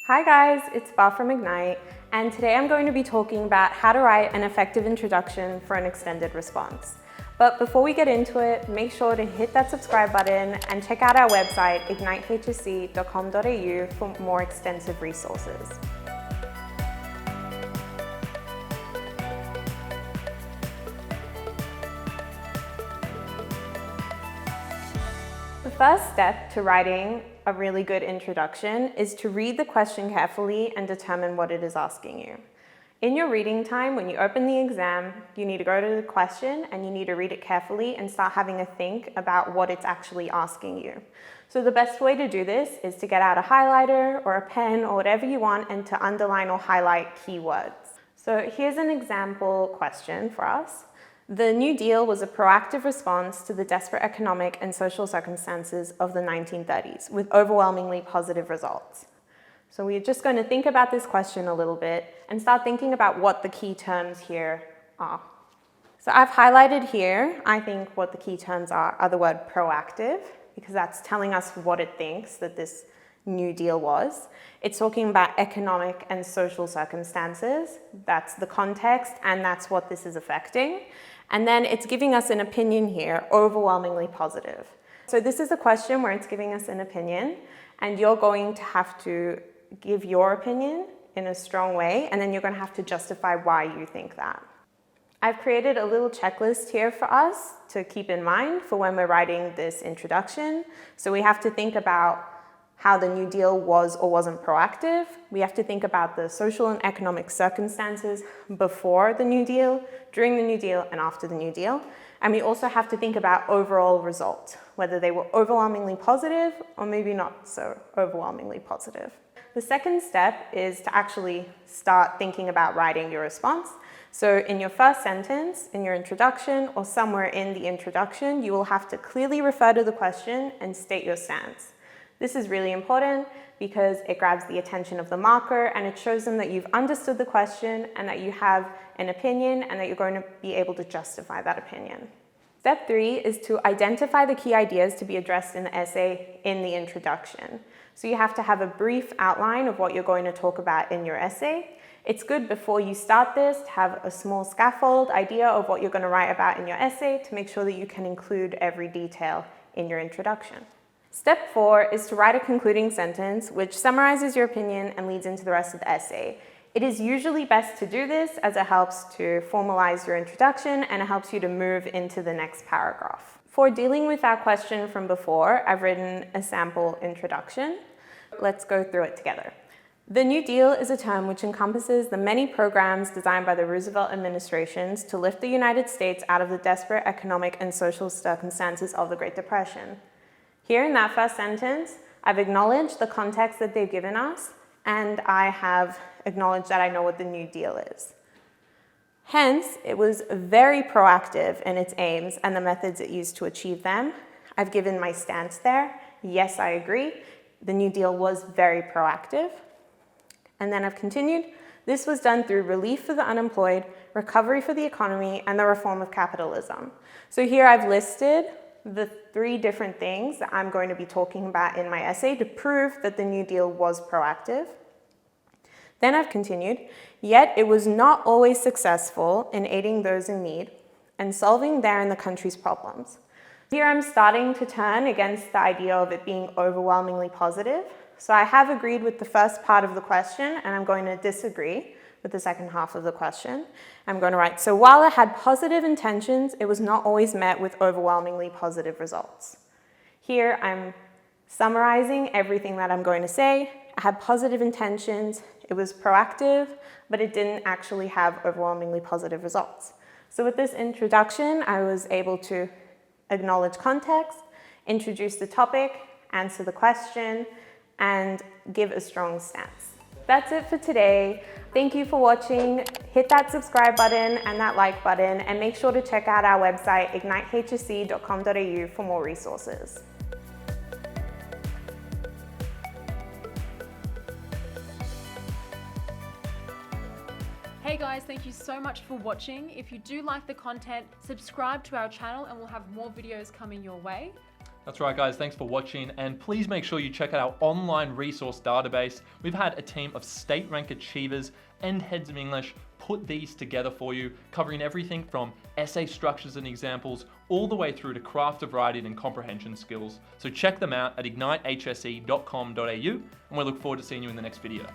Hi guys, it's Bar from Ignite, and today I'm going to be talking about how to write an effective introduction for an extended response. But before we get into it, make sure to hit that subscribe button and check out our website, ignitehsc.com.au, for more extensive resources. The first step to writing a really good introduction is to read the question carefully and determine what it is asking you. In your reading time, when you open the exam, you need to go to the question and you need to read it carefully and start having a think about what it's actually asking you. So the best way to do this is to get out a highlighter or a pen or whatever you want and to underline or highlight keywords. So here's an example question for us. The New Deal was a proactive response to the desperate economic and social circumstances of the 1930s, with overwhelmingly positive results. So we're just going to think about this question a little bit and start thinking about what the key terms here are. So I've highlighted here, I think what the key terms are the word proactive, because that's telling us what it thinks that this New Deal was. It's talking about economic and social circumstances. That's the context, and that's what this is affecting. And then it's giving us an opinion here, overwhelmingly positive. So this is a question where it's giving us an opinion, and you're going to have to give your opinion in a strong way, and then you're going to have to justify why you think that. I've created a little checklist here for us to keep in mind for when we're writing this introduction. So we have to think about how the New Deal was or wasn't proactive. We have to think about the social and economic circumstances before the New Deal, during the New Deal, and after the New Deal. And we also have to think about overall result, whether they were overwhelmingly positive or maybe not so overwhelmingly positive. The second step is to actually start thinking about writing your response. So in your first sentence, in your introduction, or somewhere in the introduction, you will have to clearly refer to the question and state your stance. This is really important because it grabs the attention of the marker and it shows them that you've understood the question and that you have an opinion and that you're going to be able to justify that opinion. Step 3 is to identify the key ideas to be addressed in the essay in the introduction. So you have to have a brief outline of what you're going to talk about in your essay. It's good before you start this to have a small scaffold idea of what you're going to write about in your essay to make sure that you can include every detail in your introduction. Step 4 is to write a concluding sentence which summarizes your opinion and leads into the rest of the essay. It is usually best to do this as it helps to formalize your introduction and it helps you to move into the next paragraph. For dealing with that question from before, I've written a sample introduction. Let's go through it together. The New Deal is a term which encompasses the many programs designed by the Roosevelt administrations to lift the United States out of the desperate economic and social circumstances of the Great Depression. Here in that first sentence, I've acknowledged the context that they've given us, and I have acknowledged that I know what the New Deal is. Hence, it was very proactive in its aims and the methods it used to achieve them. I've given my stance there. Yes, I agree. The New Deal was very proactive. And then I've continued. This was done through relief for the unemployed, recovery for the economy, and the reform of capitalism. So here I've listed the 3 different things that I'm going to be talking about in my essay to prove that the New Deal was proactive. Then I've continued, yet it was not always successful in aiding those in need and solving their and the country's problems. Here I'm starting to turn against the idea of it being overwhelmingly positive. So I have agreed with the first part of the question and I'm going to disagree with the second half of the question. I'm going to write, so while it had positive intentions, it was not always met with overwhelmingly positive results. Here I'm summarizing everything that I'm going to say. I had positive intentions, it was proactive, but it didn't actually have overwhelmingly positive results. So with this introduction, I was able to acknowledge context, introduce the topic, answer the question, and give a strong stance. That's it for today. Thank you for watching. Hit that subscribe button and that like button, and make sure to check out our website, ignitehsc.com.au, for more resources. Hey guys, thank you so much for watching. If you do like the content, subscribe to our channel and we'll have more videos coming your way. That's right, guys. Thanks for watching. And please make sure you check out our online resource database. We've had a team of state rank achievers and heads of English put these together for you, covering everything from essay structures and examples all the way through to craft of writing and comprehension skills. So check them out at ignitehse.com.au, and we look forward to seeing you in the next video.